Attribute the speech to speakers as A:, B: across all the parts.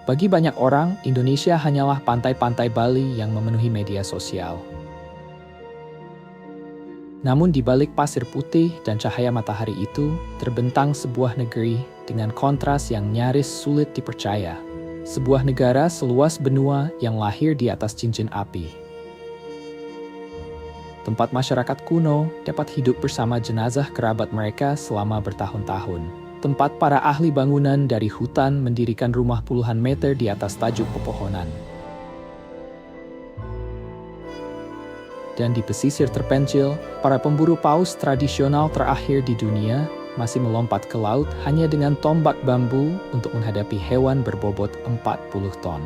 A: Bagi banyak orang, Indonesia hanyalah pantai-pantai Bali yang memenuhi media sosial. Namun di balik pasir putih dan cahaya matahari itu, terbentang sebuah negeri dengan kontras yang nyaris sulit dipercaya. Sebuah negara seluas benua yang lahir di atas cincin api. Tempat masyarakat kuno dapat hidup bersama jenazah kerabat mereka selama bertahun-tahun. Tempat para ahli bangunan dari hutan mendirikan rumah puluhan meter di atas tajuk pepohonan. Dan di pesisir terpencil, para pemburu paus tradisional terakhir di dunia masih melompat ke laut hanya dengan tombak bambu untuk menghadapi hewan berbobot 40 ton.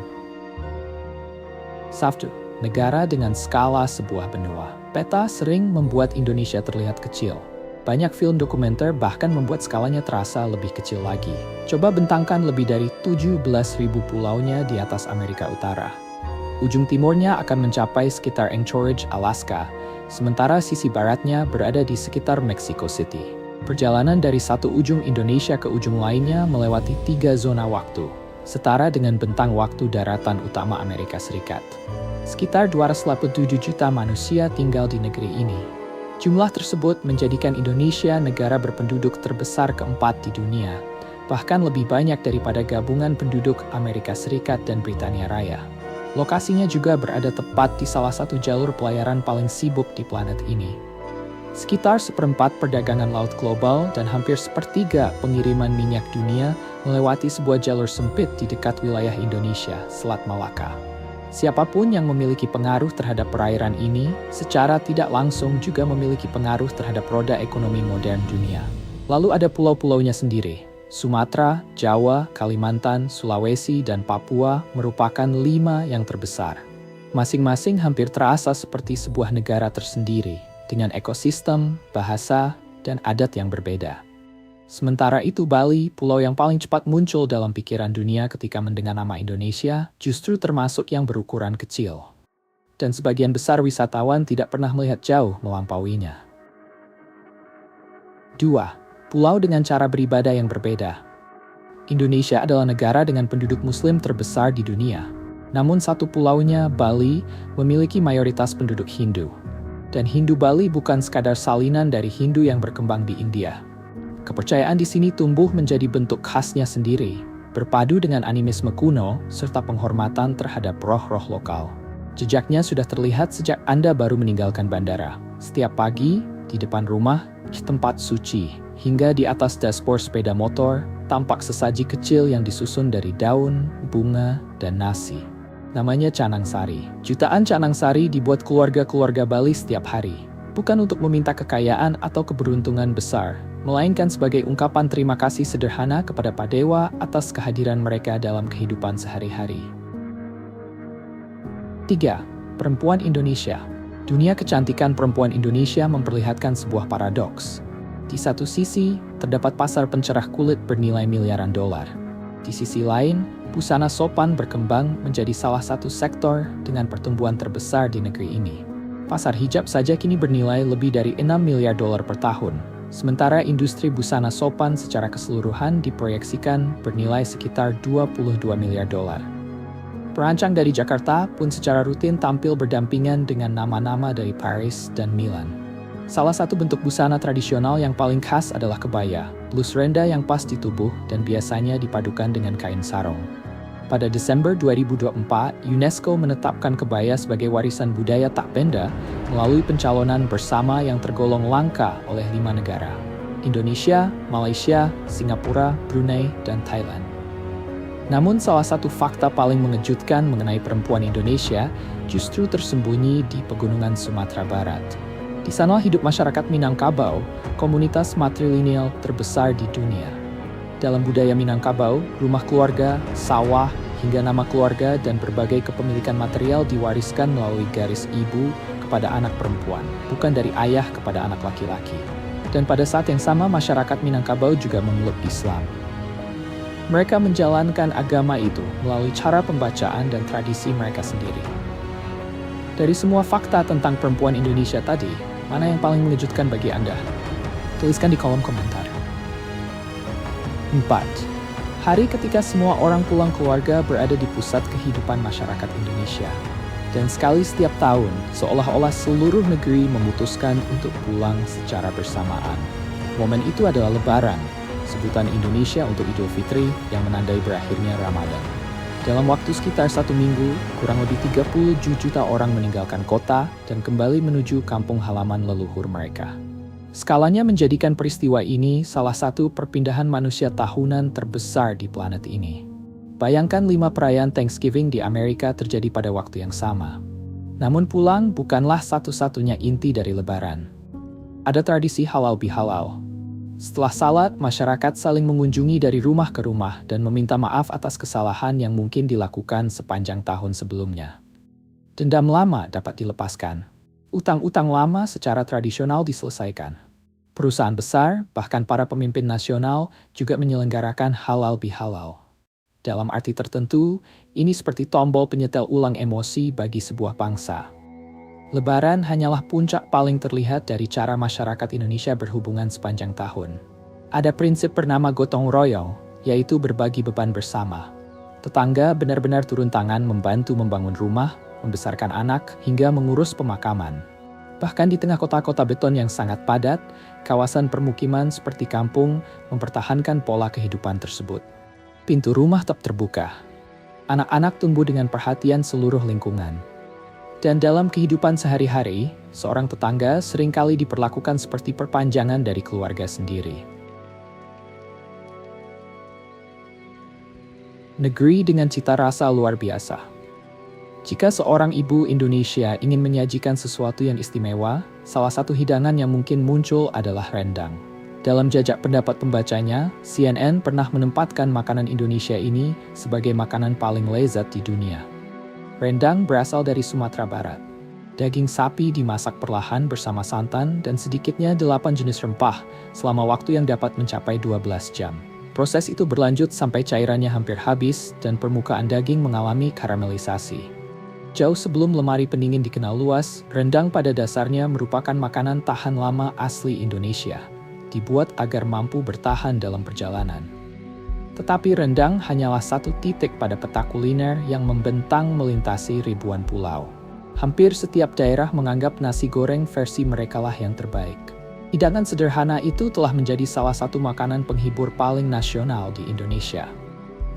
A: 1. Negara dengan skala sebuah benua. Peta sering membuat Indonesia terlihat kecil. Banyak film dokumenter bahkan membuat skalanya terasa lebih kecil lagi. Coba bentangkan lebih dari 17.000 pulaunya di atas Amerika Utara. Ujung timurnya akan mencapai sekitar Anchorage, Alaska, sementara sisi baratnya berada di sekitar Mexico City. Perjalanan dari satu ujung Indonesia ke ujung lainnya melewati 3 zona waktu, setara dengan bentang waktu daratan utama Amerika Serikat. Sekitar 287 juta manusia tinggal di negeri ini. Jumlah tersebut menjadikan Indonesia negara berpenduduk terbesar keempat di dunia, bahkan lebih banyak daripada gabungan penduduk Amerika Serikat dan Britania Raya. Lokasinya juga berada tepat di salah satu jalur pelayaran paling sibuk di planet ini. Sekitar seperempat perdagangan laut global dan hampir sepertiga pengiriman minyak dunia melewati sebuah jalur sempit di dekat wilayah Indonesia, Selat Malaka. Siapapun yang memiliki pengaruh terhadap perairan ini, secara tidak langsung juga memiliki pengaruh terhadap roda ekonomi modern dunia. Lalu ada pulau-pulaunya sendiri. Sumatera, Jawa, Kalimantan, Sulawesi, dan Papua merupakan 5 yang terbesar. Masing-masing hampir terasa seperti sebuah negara tersendiri, dengan ekosistem, bahasa, dan adat yang berbeda. Sementara itu Bali, pulau yang paling cepat muncul dalam pikiran dunia ketika mendengar nama Indonesia, justru termasuk yang berukuran kecil. Dan sebagian besar wisatawan tidak pernah melihat jauh melampauinya. 2. Pulau dengan cara beribadah yang berbeda. Indonesia adalah negara dengan penduduk muslim terbesar di dunia. Namun satu pulaunya, Bali, memiliki mayoritas penduduk Hindu. Dan Hindu Bali bukan sekadar salinan dari Hindu yang berkembang di India. Kepercayaan di sini tumbuh menjadi bentuk khasnya sendiri, berpadu dengan animisme kuno serta penghormatan terhadap roh-roh lokal. Jejaknya sudah terlihat sejak Anda baru meninggalkan bandara. Setiap pagi, di depan rumah, di tempat suci, hingga di atas dashboard sepeda motor, tampak sesaji kecil yang disusun dari daun, bunga, dan nasi. Namanya canang sari. Jutaan canang sari dibuat keluarga-keluarga Bali setiap hari. Bukan untuk meminta kekayaan atau keberuntungan besar, melainkan sebagai ungkapan terima kasih sederhana kepada Padewa atas kehadiran mereka dalam kehidupan sehari-hari. 3. Perempuan Indonesia. Dunia kecantikan perempuan Indonesia memperlihatkan sebuah paradoks. Di satu sisi, terdapat pasar pencerah kulit bernilai miliaran dolar. Di sisi lain, busana sopan berkembang menjadi salah satu sektor dengan pertumbuhan terbesar di negeri ini. Pasar hijab saja kini bernilai lebih dari 6 miliar dolar per tahun, sementara industri busana sopan secara keseluruhan diproyeksikan bernilai sekitar 22 miliar dolar. Perancang dari Jakarta pun secara rutin tampil berdampingan dengan nama-nama dari Paris dan Milan. Salah satu bentuk busana tradisional yang paling khas adalah kebaya, blus renda yang pas di tubuh dan biasanya dipadukan dengan kain sarung. Pada Desember 2024, UNESCO menetapkan kebaya sebagai warisan budaya tak benda melalui pencalonan bersama yang tergolong langka oleh 5 negara: Indonesia, Malaysia, Singapura, Brunei, dan Thailand. Namun salah satu fakta paling mengejutkan mengenai perempuan Indonesia justru tersembunyi di pegunungan Sumatera Barat. Di sana hidup masyarakat Minangkabau, komunitas matrilineal terbesar di dunia. Dalam budaya Minangkabau, rumah keluarga, sawah, hingga nama keluarga dan berbagai kepemilikan material diwariskan melalui garis ibu kepada anak perempuan, bukan dari ayah kepada anak laki-laki. Dan pada saat yang sama, masyarakat Minangkabau juga memeluk Islam. Mereka menjalankan agama itu melalui cara pembacaan dan tradisi mereka sendiri. Dari semua fakta tentang perempuan Indonesia tadi, mana yang paling mengejutkan bagi Anda? Tuliskan di kolom komentar. 4. Hari ketika semua orang pulang keluarga berada di pusat kehidupan masyarakat Indonesia. Dan sekali setiap tahun, seolah-olah seluruh negeri memutuskan untuk pulang secara bersamaan. Momen itu adalah Lebaran, sebutan Indonesia untuk Idul Fitri yang menandai berakhirnya Ramadan. Dalam waktu sekitar 1 minggu, kurang lebih 37 juta orang meninggalkan kota dan kembali menuju kampung halaman leluhur mereka. Skalanya menjadikan peristiwa ini salah satu perpindahan manusia tahunan terbesar di planet ini. Bayangkan 5 perayaan Thanksgiving di Amerika terjadi pada waktu yang sama. Namun pulang bukanlah satu-satunya inti dari Lebaran. Ada tradisi halal bihalal. Setelah salat, masyarakat saling mengunjungi dari rumah ke rumah dan meminta maaf atas kesalahan yang mungkin dilakukan sepanjang tahun sebelumnya. Dendam lama dapat dilepaskan. Utang-utang lama secara tradisional diselesaikan. Perusahaan besar, bahkan para pemimpin nasional, juga menyelenggarakan halal bihalal. Dalam arti tertentu, ini seperti tombol penyetel ulang emosi bagi sebuah bangsa. Lebaran hanyalah puncak paling terlihat dari cara masyarakat Indonesia berhubungan sepanjang tahun. Ada prinsip bernama gotong royong, yaitu berbagi beban bersama. Tetangga benar-benar turun tangan membantu membangun rumah, membesarkan anak, hingga mengurus pemakaman. Bahkan di tengah kota-kota beton yang sangat padat, kawasan permukiman seperti kampung mempertahankan pola kehidupan tersebut. Pintu rumah tetap terbuka. Anak-anak tumbuh dengan perhatian seluruh lingkungan. Dan dalam kehidupan sehari-hari, seorang tetangga seringkali diperlakukan seperti perpanjangan dari keluarga sendiri. Negeri dengan cita rasa luar biasa. Jika seorang ibu Indonesia ingin menyajikan sesuatu yang istimewa, salah satu hidangan yang mungkin muncul adalah rendang. Dalam jajak pendapat pembacanya, CNN pernah menempatkan makanan Indonesia ini sebagai makanan paling lezat di dunia. Rendang berasal dari Sumatera Barat. Daging sapi dimasak perlahan bersama santan dan sedikitnya 8 jenis rempah selama waktu yang dapat mencapai 12 jam. Proses itu berlanjut sampai cairannya hampir habis dan permukaan daging mengalami karamelisasi. Jauh sebelum lemari pendingin dikenal luas, rendang pada dasarnya merupakan makanan tahan lama asli Indonesia, dibuat agar mampu bertahan dalam perjalanan. Tetapi rendang hanyalah satu titik pada peta kuliner yang membentang melintasi ribuan pulau. Hampir setiap daerah menganggap nasi goreng versi merekalah yang terbaik. Hidangan sederhana itu telah menjadi salah satu makanan penghibur paling nasional di Indonesia.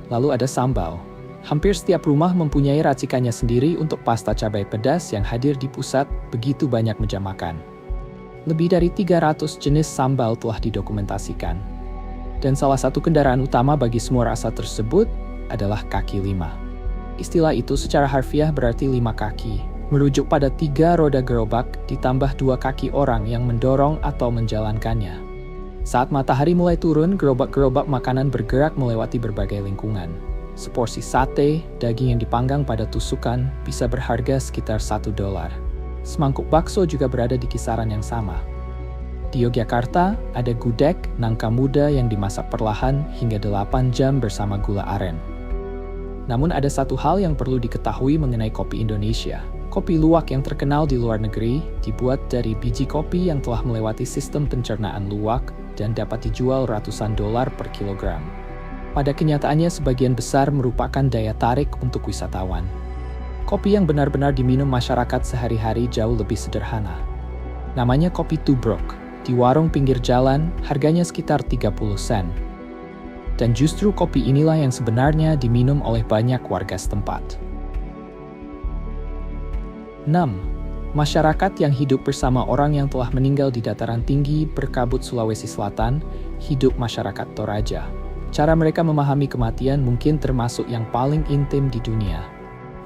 A: Lalu ada sambal. Hampir setiap rumah mempunyai racikannya sendiri untuk pasta cabai pedas yang hadir di pusat begitu banyak meja makan. Lebih dari 300 jenis sambal telah didokumentasikan. Dan salah satu kendaraan utama bagi semua rasa tersebut adalah kaki 5. Istilah itu secara harfiah berarti 5 kaki, merujuk pada 3 roda gerobak ditambah 2 kaki orang yang mendorong atau menjalankannya. Saat matahari mulai turun, gerobak-gerobak makanan bergerak melewati berbagai lingkungan. Seporsi sate, daging yang dipanggang pada tusukan, bisa berharga sekitar $1. Semangkuk bakso juga berada di kisaran yang sama. Di Yogyakarta, ada gudeg, nangka muda yang dimasak perlahan hingga 8 jam bersama gula aren. Namun ada satu hal yang perlu diketahui mengenai kopi Indonesia. Kopi luwak yang terkenal di luar negeri dibuat dari biji kopi yang telah melewati sistem pencernaan luwak dan dapat dijual ratusan dolar per kilogram. Pada kenyataannya sebagian besar merupakan daya tarik untuk wisatawan. Kopi yang benar-benar diminum masyarakat sehari-hari jauh lebih sederhana. Namanya kopi tubruk. Di warung pinggir jalan, harganya sekitar 30 sen. Dan justru kopi inilah yang sebenarnya diminum oleh banyak warga setempat. 6. Masyarakat yang hidup bersama orang yang telah meninggal di dataran tinggi berkabut Sulawesi Selatan, hidup masyarakat Toraja. Cara mereka memahami kematian mungkin termasuk yang paling intim di dunia.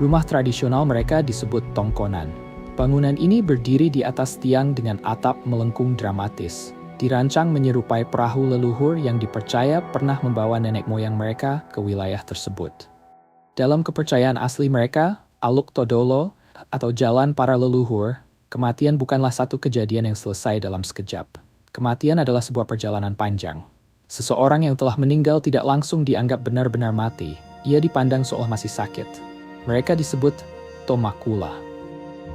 A: Rumah tradisional mereka disebut tongkonan. Bangunan ini berdiri di atas tiang dengan atap melengkung dramatis. Dirancang menyerupai perahu leluhur yang dipercaya pernah membawa nenek moyang mereka ke wilayah tersebut. Dalam kepercayaan asli mereka, Aluk Todolo, atau jalan para leluhur, kematian bukanlah satu kejadian yang selesai dalam sekejap. Kematian adalah sebuah perjalanan panjang. Seseorang yang telah meninggal tidak langsung dianggap benar-benar mati. Ia dipandang seolah masih sakit. Mereka disebut tomakula.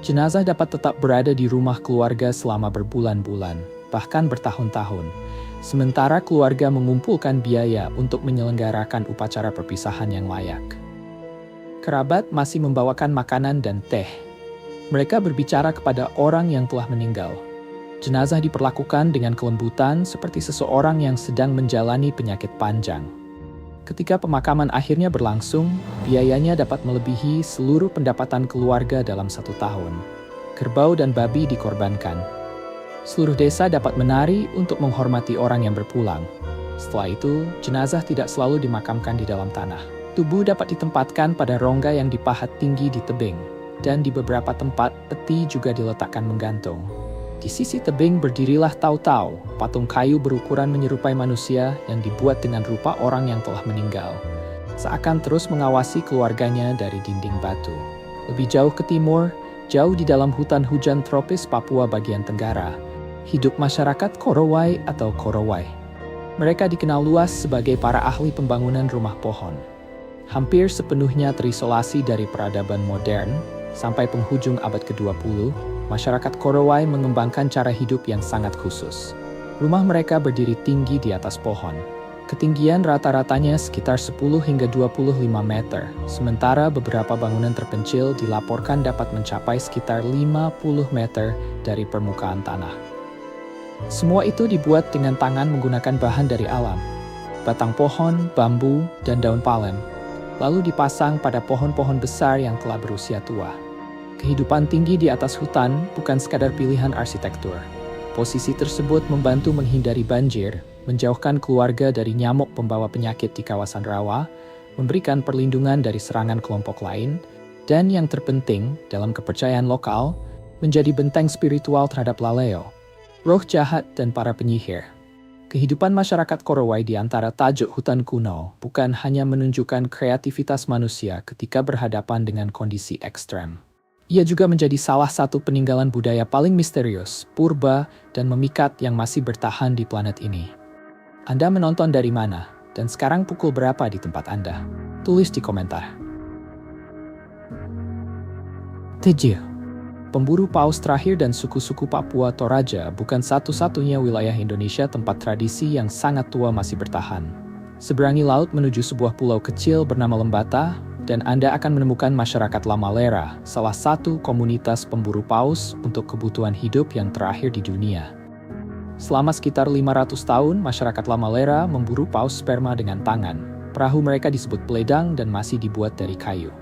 A: Jenazah dapat tetap berada di rumah keluarga selama berbulan-bulan, bahkan bertahun-tahun. Sementara keluarga mengumpulkan biaya untuk menyelenggarakan upacara perpisahan yang layak. Kerabat masih membawakan makanan dan teh. Mereka berbicara kepada orang yang telah meninggal. Jenazah diperlakukan dengan kelembutan seperti seseorang yang sedang menjalani penyakit panjang. Ketika pemakaman akhirnya berlangsung, biayanya dapat melebihi seluruh pendapatan keluarga dalam 1 tahun. Kerbau dan babi dikorbankan. Seluruh desa dapat menari untuk menghormati orang yang berpulang. Setelah itu, jenazah tidak selalu dimakamkan di dalam tanah. Tubuh dapat ditempatkan pada rongga yang dipahat tinggi di tebing, dan di beberapa tempat peti juga diletakkan menggantung. Di sisi tebing berdirilah Tau-Tau, patung kayu berukuran menyerupai manusia yang dibuat dengan rupa orang yang telah meninggal, seakan terus mengawasi keluarganya dari dinding batu. Lebih jauh ke timur, jauh di dalam hutan hujan tropis Papua bagian tenggara, hidup masyarakat Korowai atau Korowai. Mereka dikenal luas sebagai para ahli pembangunan rumah pohon. Hampir sepenuhnya terisolasi dari peradaban modern. Sampai penghujung abad ke-20, masyarakat Korowai mengembangkan cara hidup yang sangat khusus. Rumah mereka berdiri tinggi di atas pohon. Ketinggian rata-ratanya sekitar 10 hingga 25 meter, sementara beberapa bangunan terpencil dilaporkan dapat mencapai sekitar 50 meter dari permukaan tanah. Semua itu dibuat dengan tangan menggunakan bahan dari alam, batang pohon, bambu, dan daun palem, lalu dipasang pada pohon-pohon besar yang telah berusia tua. Kehidupan tinggi di atas hutan bukan sekadar pilihan arsitektur. Posisi tersebut membantu menghindari banjir, menjauhkan keluarga dari nyamuk pembawa penyakit di kawasan rawa, memberikan perlindungan dari serangan kelompok lain, dan yang terpenting dalam kepercayaan lokal, menjadi benteng spiritual terhadap laleo, roh jahat dan para penyihir. Kehidupan masyarakat Korowai di antara tajuk hutan kuno bukan hanya menunjukkan kreativitas manusia ketika berhadapan dengan kondisi ekstrem. Ia juga menjadi salah satu peninggalan budaya paling misterius, purba, dan memikat yang masih bertahan di planet ini. Anda menonton dari mana? Dan sekarang pukul berapa di tempat Anda? Tulis di komentar. 7. Pemburu paus terakhir dan suku-suku Papua Toraja bukan satu-satunya wilayah Indonesia tempat tradisi yang sangat tua masih bertahan. Seberangi laut menuju sebuah pulau kecil bernama Lembata, dan Anda akan menemukan masyarakat Lamalera, salah satu komunitas pemburu paus untuk kebutuhan hidup yang terakhir di dunia. Selama sekitar 500 tahun, masyarakat Lamalera memburu paus sperma dengan tangan. Perahu mereka disebut peledang dan masih dibuat dari kayu.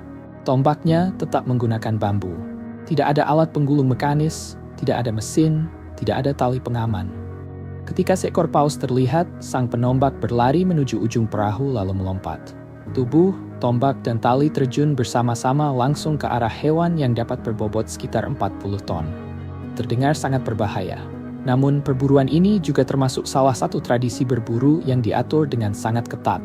A: Tombaknya tetap menggunakan bambu. Tidak ada alat penggulung mekanis, tidak ada mesin, tidak ada tali pengaman. Ketika seekor paus terlihat, sang penombak berlari menuju ujung perahu lalu melompat. Tubuh, tombak, dan tali terjun bersama-sama langsung ke arah hewan yang dapat berbobot sekitar 40 ton. Terdengar sangat berbahaya. Namun, perburuan ini juga termasuk salah satu tradisi berburu yang diatur dengan sangat ketat.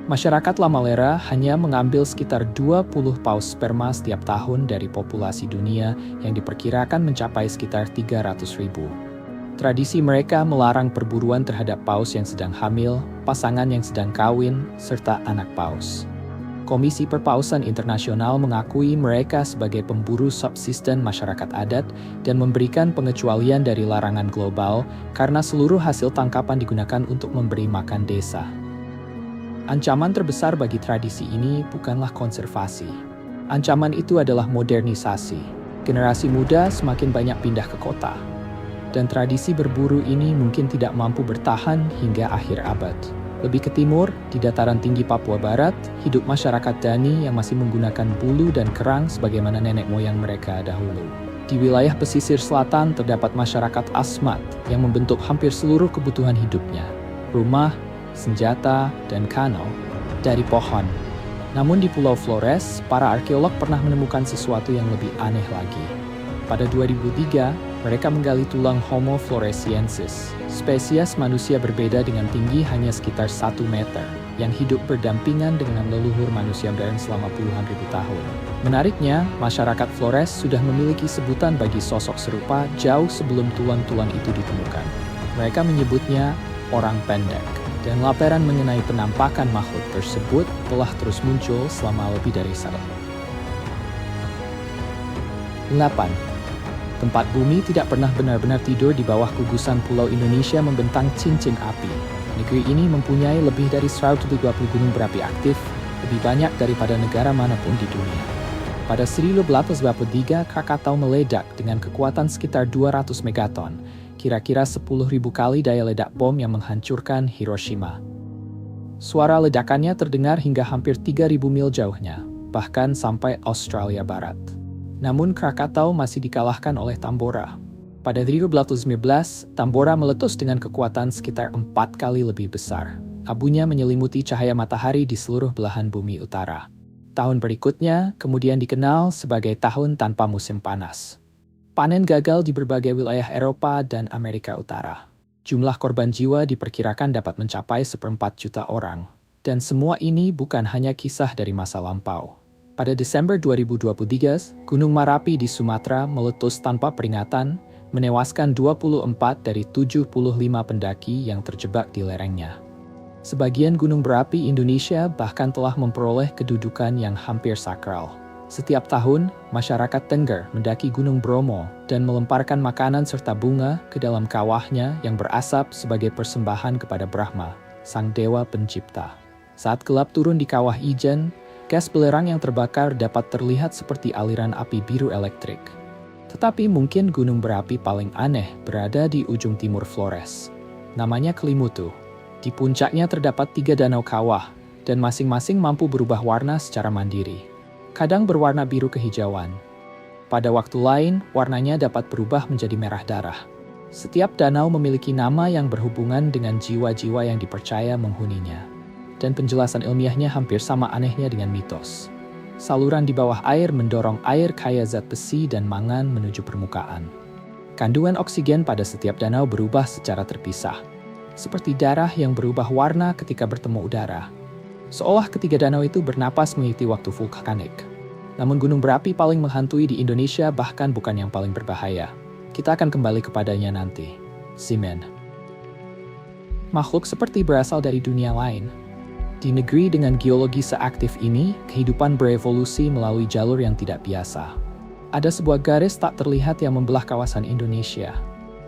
A: Masyarakat Lamalera hanya mengambil sekitar 20 paus sperma setiap tahun dari populasi dunia yang diperkirakan mencapai sekitar 300.000. Tradisi mereka melarang perburuan terhadap paus yang sedang hamil, pasangan yang sedang kawin, serta anak paus. Komisi Perpausan Internasional mengakui mereka sebagai pemburu subsisten masyarakat adat dan memberikan pengecualian dari larangan global karena seluruh hasil tangkapan digunakan untuk memberi makan desa. Ancaman terbesar bagi tradisi ini bukanlah konservasi. Ancaman itu adalah modernisasi. Generasi muda semakin banyak pindah ke kota. Dan tradisi berburu ini mungkin tidak mampu bertahan hingga akhir abad. Lebih ke timur, di dataran tinggi Papua Barat, hidup masyarakat Dani yang masih menggunakan bulu dan kerang sebagaimana nenek moyang mereka dahulu. Di wilayah pesisir selatan terdapat masyarakat Asmat yang membentuk hampir seluruh kebutuhan hidupnya. Rumah, senjata, dan kano dari pohon. Namun di Pulau Flores, para arkeolog pernah menemukan sesuatu yang lebih aneh lagi. Pada 2003, mereka menggali tulang Homo floresiensis, spesies manusia berbeda dengan tinggi hanya sekitar 1 meter, yang hidup berdampingan dengan leluhur manusia modern selama puluhan ribu tahun. Menariknya, masyarakat Flores sudah memiliki sebutan bagi sosok serupa jauh sebelum tulang-tulang itu ditemukan. Mereka menyebutnya orang pendek, dan laporan mengenai penampakan makhluk tersebut telah terus muncul selama lebih dari 1. 8. Tempat bumi tidak pernah benar-benar tidur di bawah gugusan pulau Indonesia membentang cincin api. Negeri ini mempunyai lebih dari 120 gunung berapi aktif, lebih banyak daripada negara manapun di dunia. Pada 1823, Krakatau meledak dengan kekuatan sekitar 200 megaton, kira-kira 10.000 kali daya ledak bom yang menghancurkan Hiroshima. Suara ledakannya terdengar hingga hampir 3.000 mil jauhnya, bahkan sampai Australia Barat. Namun Krakatau masih dikalahkan oleh Tambora. Pada 2019, Tambora meletus dengan kekuatan sekitar 4 kali lebih besar. Abunya menyelimuti cahaya matahari di seluruh belahan bumi utara. Tahun berikutnya kemudian dikenal sebagai tahun tanpa musim panas. Panen gagal di berbagai wilayah Eropa dan Amerika Utara. Jumlah korban jiwa diperkirakan dapat mencapai 1,4 juta orang. Dan semua ini bukan hanya kisah dari masa lampau. Pada Desember 2023, Gunung Merapi di Sumatera meletus tanpa peringatan, menewaskan 24 dari 75 pendaki yang terjebak di lerengnya. Sebagian gunung berapi Indonesia bahkan telah memperoleh kedudukan yang hampir sakral. Setiap tahun, masyarakat Tengger mendaki Gunung Bromo dan melemparkan makanan serta bunga ke dalam kawahnya yang berasap sebagai persembahan kepada Brahma, sang dewa pencipta. Saat gelap turun di kawah Ijen, gas belerang yang terbakar dapat terlihat seperti aliran api biru elektrik. Tetapi mungkin gunung berapi paling aneh berada di ujung timur Flores. Namanya Kelimutu. Di puncaknya terdapat 3 danau kawah, dan masing-masing mampu berubah warna secara mandiri. Kadang berwarna biru kehijauan. Pada waktu lain, warnanya dapat berubah menjadi merah darah. Setiap danau memiliki nama yang berhubungan dengan jiwa-jiwa yang dipercaya menghuninya. Dan penjelasan ilmiahnya hampir sama anehnya dengan mitos. Saluran di bawah air mendorong air kaya zat besi dan mangan menuju permukaan. Kandungan oksigen pada setiap danau berubah secara terpisah, seperti darah yang berubah warna ketika bertemu udara. Seolah ketiga danau itu bernapas mengikuti waktu vulkanik. Namun gunung berapi paling menghantui di Indonesia bahkan bukan yang paling berbahaya. Kita akan kembali kepadanya nanti. Semen. Makhluk seperti berasal dari dunia lain. Di negeri dengan geologi seaktif ini, kehidupan berevolusi melalui jalur yang tidak biasa. Ada sebuah garis tak terlihat yang membelah kawasan Indonesia.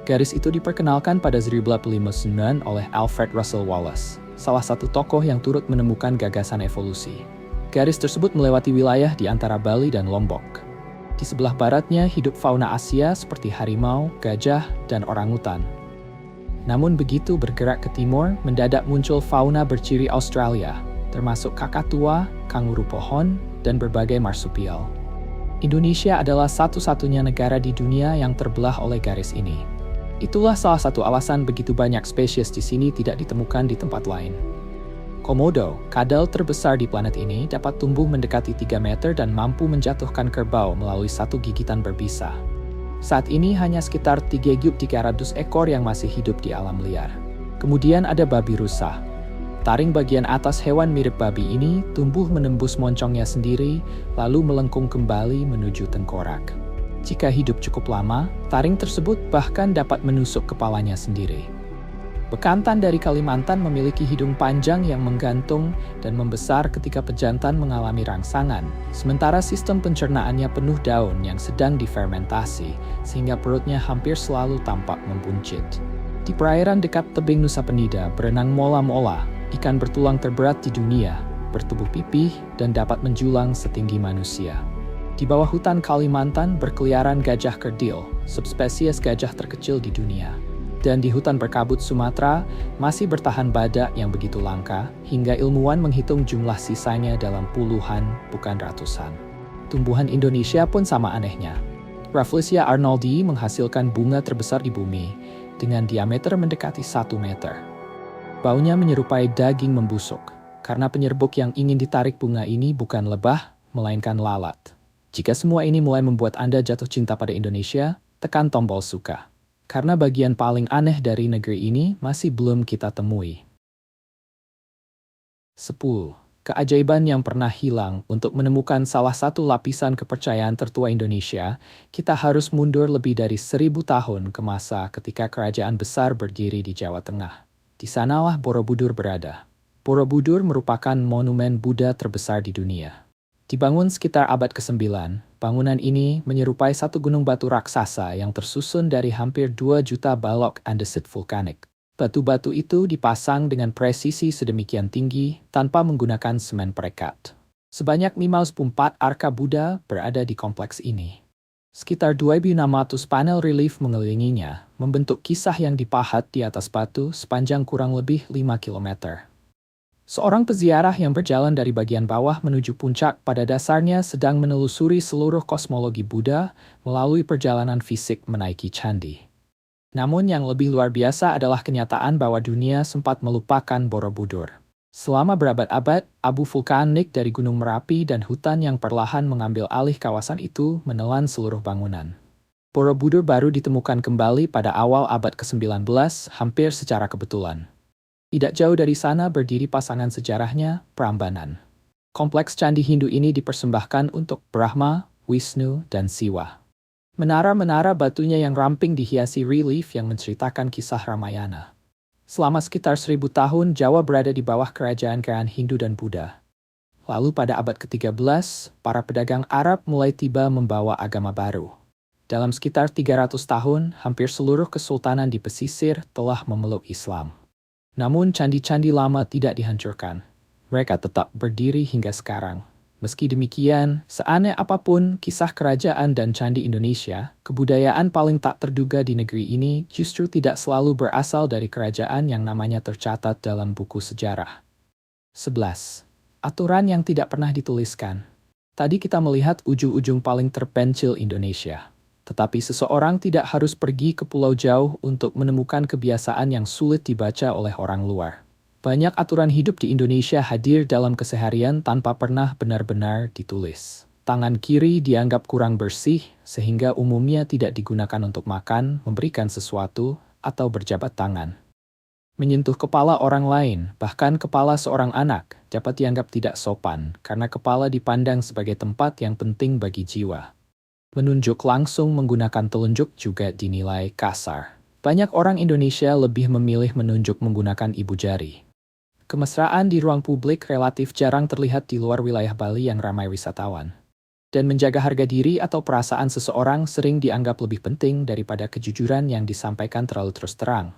A: Garis itu diperkenalkan pada 1859 oleh Alfred Russel Wallace, salah satu tokoh yang turut menemukan gagasan evolusi. Garis tersebut melewati wilayah di antara Bali dan Lombok. Di sebelah baratnya hidup fauna Asia seperti harimau, gajah, dan orangutan. Namun begitu bergerak ke timur, mendadak muncul fauna berciri Australia, termasuk kakatua, kanguru pohon, dan berbagai marsupial. Indonesia adalah satu-satunya negara di dunia yang terbelah oleh garis ini. Itulah salah satu alasan begitu banyak spesies di sini tidak ditemukan di tempat lain. Komodo, kadal terbesar di planet ini, dapat tumbuh mendekati 3 meter dan mampu menjatuhkan kerbau melalui satu gigitan berbisa. Saat ini hanya sekitar 3.300 ekor yang masih hidup di alam liar. Kemudian ada babi rusa. Taring bagian atas hewan mirip babi ini tumbuh menembus moncongnya sendiri, lalu melengkung kembali menuju tengkorak. Jika hidup cukup lama, taring tersebut bahkan dapat menusuk kepalanya sendiri. Bekantan dari Kalimantan memiliki hidung panjang yang menggantung dan membesar ketika pejantan mengalami rangsangan, sementara sistem pencernaannya penuh daun yang sedang difermentasi, sehingga perutnya hampir selalu tampak membuncit. Di perairan dekat tebing Nusa Penida berenang mola-mola, ikan bertulang terberat di dunia, bertubuh pipih, dan dapat menjulang setinggi manusia. Di bawah hutan Kalimantan berkeliaran gajah kerdil, subspesies gajah terkecil di dunia. Dan di hutan berkabut Sumatera masih bertahan badak yang begitu langka, hingga ilmuwan menghitung jumlah sisanya dalam puluhan, bukan ratusan. Tumbuhan Indonesia pun sama anehnya. Rafflesia arnoldii menghasilkan bunga terbesar di bumi, dengan diameter mendekati 1 meter. Baunya menyerupai daging membusuk, karena penyerbuk yang ingin ditarik bunga ini bukan lebah, melainkan lalat. Jika semua ini mulai membuat Anda jatuh cinta pada Indonesia, tekan tombol suka. Karena bagian paling aneh dari negeri ini masih belum kita temui. 10. Keajaiban yang pernah hilang. Untuk menemukan salah satu lapisan kepercayaan tertua Indonesia, kita harus mundur lebih dari 1000 tahun ke masa ketika kerajaan besar berdiri di Jawa Tengah. Di sanalah Borobudur berada. Borobudur merupakan monumen Buddha terbesar di dunia. Dibangun sekitar abad ke-9, bangunan ini menyerupai satu gunung batu raksasa yang tersusun dari hampir 2 juta balok andesit vulkanik. Batu-batu itu dipasang dengan presisi sedemikian tinggi tanpa menggunakan semen perekat. Sebanyak 54 arka Buddha berada di kompleks ini. Sekitar 2.600 panel relief mengelilinginya, membentuk kisah yang dipahat di atas batu sepanjang kurang lebih 5 km. Seorang peziarah yang berjalan dari bagian bawah menuju puncak pada dasarnya sedang menelusuri seluruh kosmologi Buddha melalui perjalanan fisik menaiki candi. Namun yang lebih luar biasa adalah kenyataan bahwa dunia sempat melupakan Borobudur. Selama berabad-abad, abu vulkanik dari Gunung Merapi dan hutan yang perlahan mengambil alih kawasan itu menelan seluruh bangunan. Borobudur baru ditemukan kembali pada awal abad ke-19 hampir secara kebetulan. Tidak jauh dari sana berdiri pasangan sejarahnya, Prambanan. Kompleks candi Hindu ini dipersembahkan untuk Brahma, Wisnu, dan Siwa. Menara-menara batunya yang ramping dihiasi relief yang menceritakan kisah Ramayana. Selama sekitar 1000 tahun, Jawa berada di bawah kerajaan-kerajaan Hindu dan Buddha. Lalu pada abad ke-13, para pedagang Arab mulai tiba membawa agama baru. Dalam sekitar 300 tahun, hampir seluruh kesultanan di pesisir telah memeluk Islam. Namun candi-candi lama tidak dihancurkan. Mereka tetap berdiri hingga sekarang. Meski demikian, seaneh apapun kisah kerajaan dan candi Indonesia, kebudayaan paling tak terduga di negeri ini justru tidak selalu berasal dari kerajaan yang namanya tercatat dalam buku sejarah. 11. Aturan yang tidak pernah dituliskan. Tadi kita melihat ujung-ujung paling terpencil Indonesia. Tetapi seseorang tidak harus pergi ke pulau jauh untuk menemukan kebiasaan yang sulit dibaca oleh orang luar. Banyak aturan hidup di Indonesia hadir dalam keseharian tanpa pernah benar-benar ditulis. Tangan kiri dianggap kurang bersih, sehingga umumnya tidak digunakan untuk makan, memberikan sesuatu, atau berjabat tangan. Menyentuh kepala orang lain, bahkan kepala seorang anak, dapat dianggap tidak sopan, karena kepala dipandang sebagai tempat yang penting bagi jiwa. Menunjuk langsung menggunakan telunjuk juga dinilai kasar. Banyak orang Indonesia lebih memilih menunjuk menggunakan ibu jari. Kemesraan di ruang publik relatif jarang terlihat di luar wilayah Bali yang ramai wisatawan. Dan menjaga harga diri atau perasaan seseorang sering dianggap lebih penting daripada kejujuran yang disampaikan terlalu terus terang.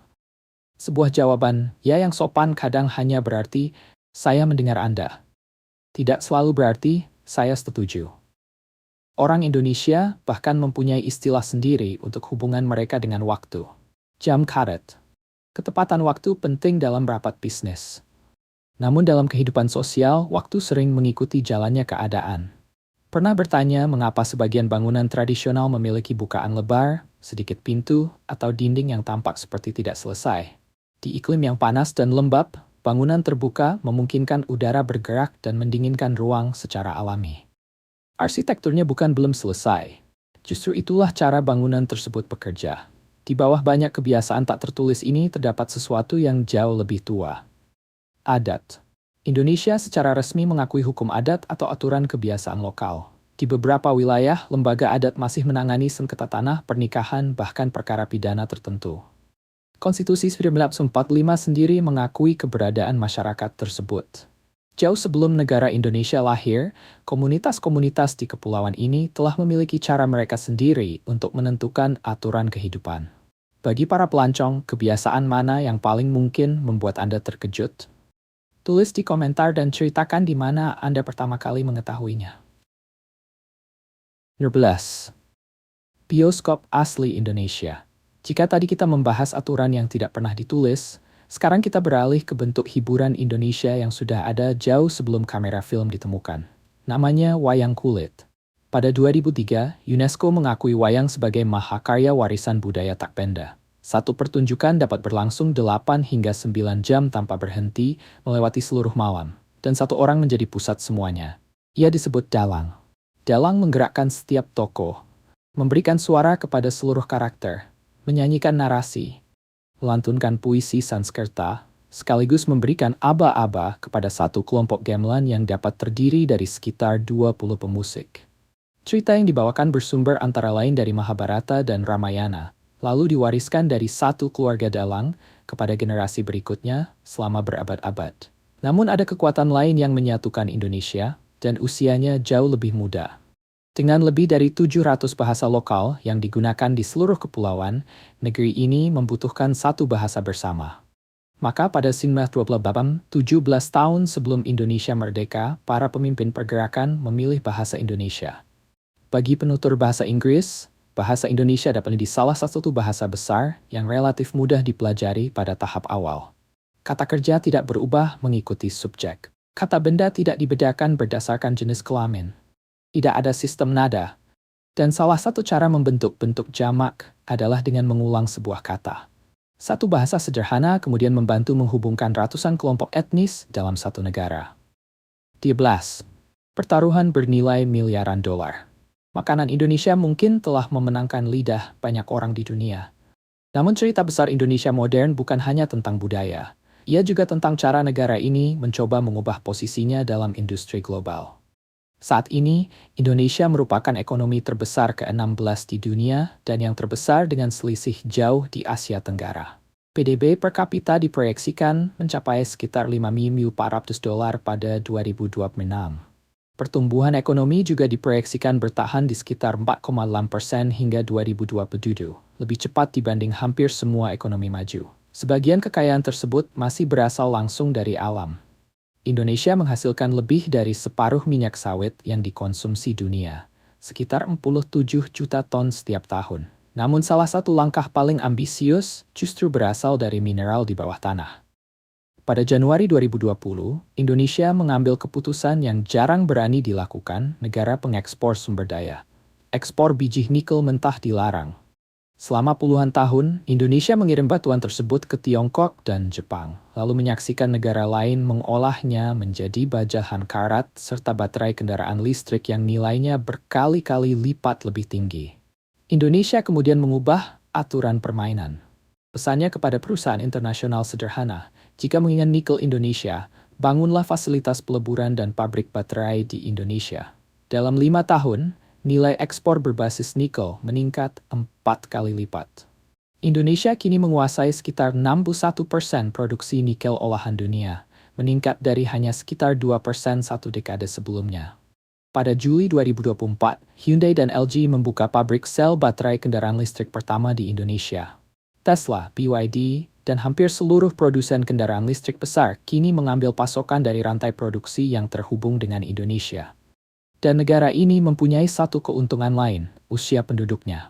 A: Sebuah jawaban, ya yang sopan kadang hanya berarti, saya mendengar Anda. Tidak selalu berarti, saya setuju. Orang Indonesia bahkan mempunyai istilah sendiri untuk hubungan mereka dengan waktu. Jam karet. Ketepatan waktu penting dalam rapat bisnis. Namun dalam kehidupan sosial, waktu sering mengikuti jalannya keadaan. Pernah bertanya mengapa sebagian bangunan tradisional memiliki bukaan lebar, sedikit pintu, atau dinding yang tampak seperti tidak selesai? Di iklim yang panas dan lembab, bangunan terbuka memungkinkan udara bergerak dan mendinginkan ruang secara alami. Arsitekturnya bukan belum selesai. Justru itulah cara bangunan tersebut bekerja. Di bawah banyak kebiasaan tak tertulis ini terdapat sesuatu yang jauh lebih tua. Adat. Indonesia secara resmi mengakui hukum adat atau aturan kebiasaan lokal. Di beberapa wilayah, lembaga adat masih menangani sengketa tanah, pernikahan, bahkan perkara pidana tertentu. Konstitusi 1945 sendiri mengakui keberadaan masyarakat tersebut. Jauh sebelum negara Indonesia lahir, komunitas-komunitas di kepulauan ini telah memiliki cara mereka sendiri untuk menentukan aturan kehidupan. Bagi para pelancong, kebiasaan mana yang paling mungkin membuat Anda terkejut? Tulis di komentar dan ceritakan di mana Anda pertama kali mengetahuinya. 12. Bioskop asli Indonesia. Jika tadi kita membahas aturan yang tidak pernah ditulis, sekarang kita beralih ke bentuk hiburan Indonesia yang sudah ada jauh sebelum kamera film ditemukan. Namanya wayang kulit. Pada 2003, UNESCO mengakui wayang sebagai mahakarya warisan budaya tak benda. Satu pertunjukan dapat berlangsung 8 hingga 9 jam tanpa berhenti melewati seluruh malam, dan satu orang menjadi pusat semuanya. Ia disebut dalang. Dalang menggerakkan setiap tokoh, memberikan suara kepada seluruh karakter, menyanyikan narasi, melantunkan puisi Sanskerta, sekaligus memberikan aba-aba kepada satu kelompok gamelan yang dapat terdiri dari sekitar 20 pemusik. Cerita yang dibawakan bersumber antara lain dari Mahabharata dan Ramayana, lalu diwariskan dari satu keluarga dalang kepada generasi berikutnya selama berabad-abad. Namun ada kekuatan lain yang menyatukan Indonesia, dan usianya jauh lebih muda. Dengan lebih dari 700 bahasa lokal yang digunakan di seluruh kepulauan, negeri ini membutuhkan satu bahasa bersama. Maka pada 1928, 17 tahun sebelum Indonesia merdeka, para pemimpin pergerakan memilih bahasa Indonesia. Bagi penutur bahasa Inggris, bahasa Indonesia dapat menjadi salah satu bahasa besar yang relatif mudah dipelajari pada tahap awal. Kata kerja tidak berubah mengikuti subjek. Kata benda tidak dibedakan berdasarkan jenis kelamin. Tidak ada sistem nada. Dan salah satu cara membentuk bentuk jamak adalah dengan mengulang sebuah kata. Satu bahasa sederhana kemudian membantu menghubungkan ratusan kelompok etnis dalam satu negara. 12. Pertaruhan bernilai miliaran dolar. Makanan Indonesia mungkin telah memenangkan lidah banyak orang di dunia. Namun cerita besar Indonesia modern bukan hanya tentang budaya. Ia juga tentang cara negara ini mencoba mengubah posisinya dalam industri global. Saat ini, Indonesia merupakan ekonomi terbesar ke-16 di dunia dan yang terbesar dengan selisih jauh di Asia Tenggara. PDB per kapita diproyeksikan mencapai sekitar $5.400 pada 2026. Pertumbuhan ekonomi juga diproyeksikan bertahan di sekitar 4,6% hingga 2027, lebih cepat dibanding hampir semua ekonomi maju. Sebagian kekayaan tersebut masih berasal langsung dari alam. Indonesia menghasilkan lebih dari separuh minyak sawit yang dikonsumsi dunia, sekitar 47 juta ton setiap tahun. Namun salah satu langkah paling ambisius justru berasal dari mineral di bawah tanah. Pada Januari 2020, Indonesia mengambil keputusan yang jarang berani dilakukan negara pengekspor sumber daya. Ekspor biji nikel mentah dilarang. Selama puluhan tahun, Indonesia mengirim batuan tersebut ke Tiongkok dan Jepang, lalu menyaksikan negara lain mengolahnya menjadi baja karat serta baterai kendaraan listrik yang nilainya berkali-kali lipat lebih tinggi. Indonesia kemudian mengubah aturan permainan. Pesannya kepada perusahaan internasional sederhana, jika menginginkan nikel Indonesia, bangunlah fasilitas peleburan dan pabrik baterai di Indonesia. Dalam 5 tahun, nilai ekspor berbasis nikel meningkat 4 kali lipat. Indonesia kini menguasai sekitar 61% produksi nikel olahan dunia, meningkat dari hanya sekitar 2% satu dekade sebelumnya. Pada Juli 2024, Hyundai dan LG membuka pabrik sel baterai kendaraan listrik pertama di Indonesia. Tesla, BYD, dan hampir seluruh produsen kendaraan listrik besar kini mengambil pasokan dari rantai produksi yang terhubung dengan Indonesia. Dan negara ini mempunyai satu keuntungan lain, usia penduduknya.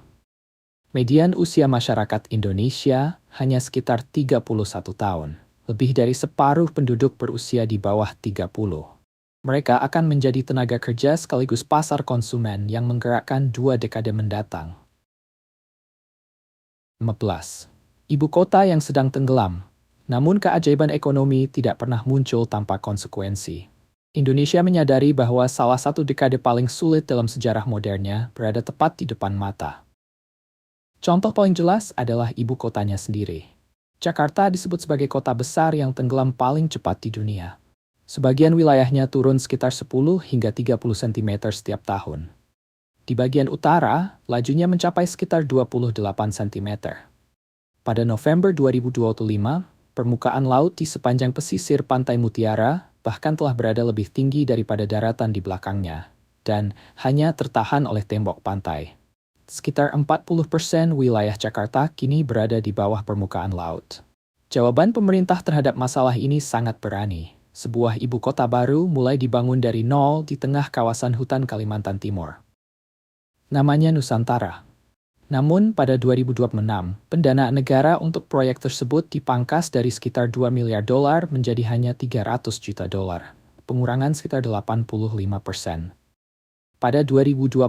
A: Median usia masyarakat Indonesia hanya sekitar 31 tahun. Lebih dari separuh penduduk berusia di bawah 30. Mereka akan menjadi tenaga kerja sekaligus pasar konsumen yang menggerakkan 2 dekade mendatang. 15. Ibu kota yang sedang tenggelam. Namun keajaiban ekonomi tidak pernah muncul tanpa konsekuensi. Indonesia menyadari bahwa salah satu dekade paling sulit dalam sejarah modernnya berada tepat di depan mata. Contoh paling jelas adalah ibu kotanya sendiri. Jakarta disebut sebagai kota besar yang tenggelam paling cepat di dunia. Sebagian wilayahnya turun sekitar 10 hingga 30 cm setiap tahun. Di bagian utara, lajunya mencapai sekitar 28 cm. Pada November 2025, permukaan laut di sepanjang pesisir Pantai Mutiara bahkan telah berada lebih tinggi daripada daratan di belakangnya, dan hanya tertahan oleh tembok pantai. Sekitar 40% wilayah Jakarta kini berada di bawah permukaan laut. Jawaban pemerintah terhadap masalah ini sangat berani. Sebuah ibu kota baru mulai dibangun dari nol di tengah kawasan hutan Kalimantan Timur. Namanya Nusantara. Namun pada 2026, pendanaan negara untuk proyek tersebut dipangkas dari sekitar $2 miliar menjadi hanya $300 juta, pengurangan sekitar 85%. Pada 2025,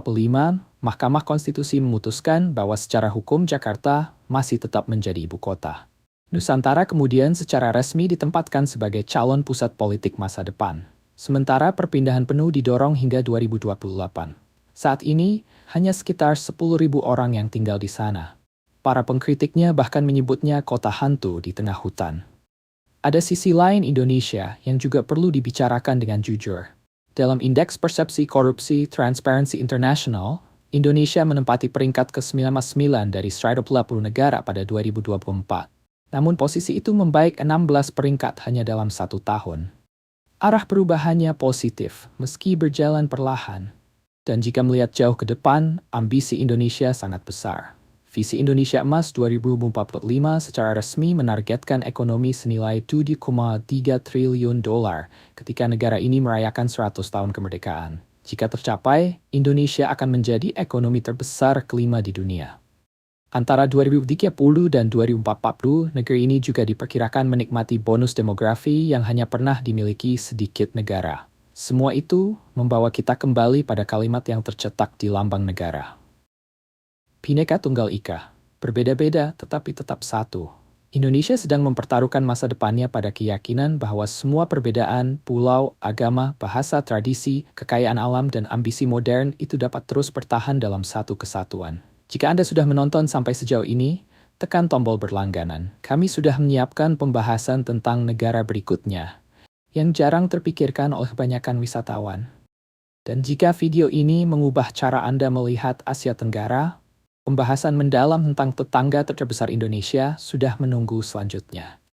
A: Mahkamah Konstitusi memutuskan bahwa secara hukum Jakarta masih tetap menjadi ibu kota. Nusantara kemudian secara resmi ditempatkan sebagai calon pusat politik masa depan. Sementara perpindahan penuh didorong hingga 2028. Saat ini, hanya sekitar 10.000 orang yang tinggal di sana. Para pengkritiknya bahkan menyebutnya kota hantu di tengah hutan. Ada sisi lain Indonesia yang juga perlu dibicarakan dengan jujur. Dalam Indeks Persepsi Korupsi Transparency International, Indonesia menempati peringkat ke-99 dari 140 negara pada 2024. Namun posisi itu membaik 16 peringkat hanya dalam 1 tahun. Arah perubahannya positif, meski berjalan perlahan. Dan jika melihat jauh ke depan, ambisi Indonesia sangat besar. Visi Indonesia Emas 2045 secara resmi menargetkan ekonomi senilai 7,3 triliun dolar ketika negara ini merayakan 100 tahun kemerdekaan. Jika tercapai, Indonesia akan menjadi ekonomi terbesar kelima di dunia. Antara 2030 dan 2040, negeri ini juga diperkirakan menikmati bonus demografi yang hanya pernah dimiliki sedikit negara. Semua itu membawa kita kembali pada kalimat yang tercetak di lambang negara. Bhinneka Tunggal Ika, berbeda-beda tetapi tetap satu. Indonesia sedang mempertaruhkan masa depannya pada keyakinan bahwa semua perbedaan, pulau, agama, bahasa, tradisi, kekayaan alam, dan ambisi modern itu dapat terus bertahan dalam satu kesatuan. Jika Anda sudah menonton sampai sejauh ini, tekan tombol berlangganan. Kami sudah menyiapkan pembahasan tentang negara berikutnya, yang jarang terpikirkan oleh kebanyakan wisatawan. Dan jika video ini mengubah cara Anda melihat Asia Tenggara, pembahasan mendalam tentang tetangga terbesar Indonesia sudah menunggu selanjutnya.